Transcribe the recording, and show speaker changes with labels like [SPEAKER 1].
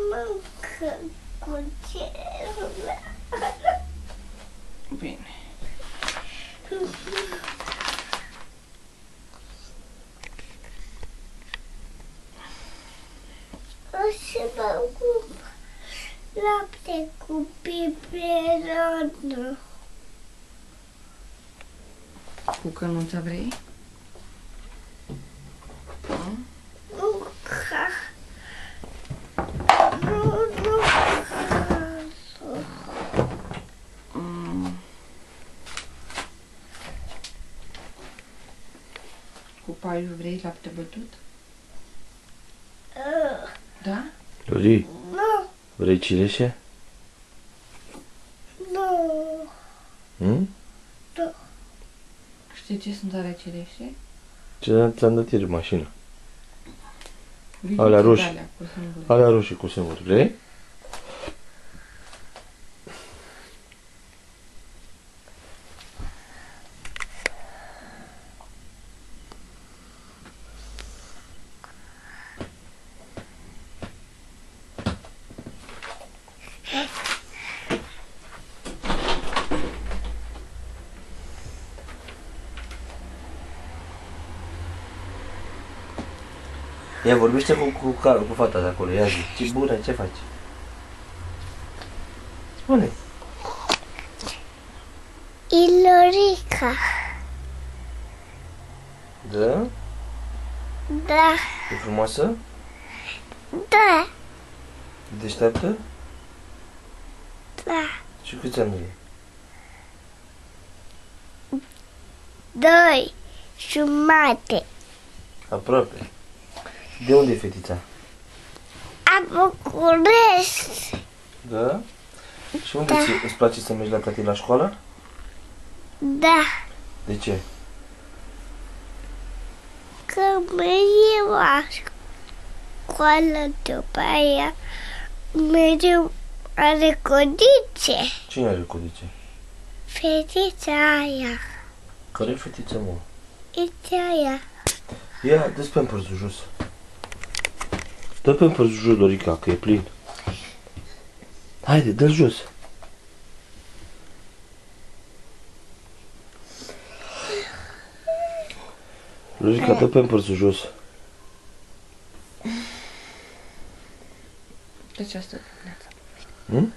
[SPEAKER 1] mâncă cu cerul.
[SPEAKER 2] Bine.
[SPEAKER 1] O să bău lapte cu biberonul.
[SPEAKER 2] Cu cănuța vrei?
[SPEAKER 1] Nu ca... Nu cazul.
[SPEAKER 2] Cu paiul vrei lapte bătut? Da?
[SPEAKER 3] Lori,
[SPEAKER 1] Nu,
[SPEAKER 3] vrei cireșe?
[SPEAKER 1] nu,
[SPEAKER 3] Hm?
[SPEAKER 1] nu.
[SPEAKER 2] Știi ce sunt alea cireșe?
[SPEAKER 3] Ce ți-am dat ieri în mașină?
[SPEAKER 2] Uite
[SPEAKER 3] Alea roșii.
[SPEAKER 2] alea cu sâmbure.
[SPEAKER 3] Alea roșii cu semnuri, vrei? Ia vorbește cu fata de acolo, ia zi. Ce bună, ce faci? Spune.
[SPEAKER 1] Ilorica.
[SPEAKER 3] Da?
[SPEAKER 1] Da,
[SPEAKER 3] E frumoasă?
[SPEAKER 1] da,
[SPEAKER 3] E deșteaptă?
[SPEAKER 1] da.
[SPEAKER 3] Și câți ani e?
[SPEAKER 1] 2 jumate.
[SPEAKER 3] Aproape. De unde e fetița?
[SPEAKER 1] A București.
[SPEAKER 3] Da? Și unde
[SPEAKER 1] Da.
[SPEAKER 3] îți place să mergi la tati la școală?
[SPEAKER 1] Da,
[SPEAKER 3] De ce?
[SPEAKER 1] că mereu la școală, după aia mereu are codice.
[SPEAKER 3] Cine are codice?
[SPEAKER 1] Fetița aia,
[SPEAKER 3] Care e fetița, mă?
[SPEAKER 1] este aia.
[SPEAKER 3] Ia, dă-ți Pampers-ul jos. Dă Pampers-ul jos, Lorica, că e plin. Haide, dă-l jos. Lorica, dă Pampers-ul jos.
[SPEAKER 2] De ce asta dimineața?
[SPEAKER 3] Hm?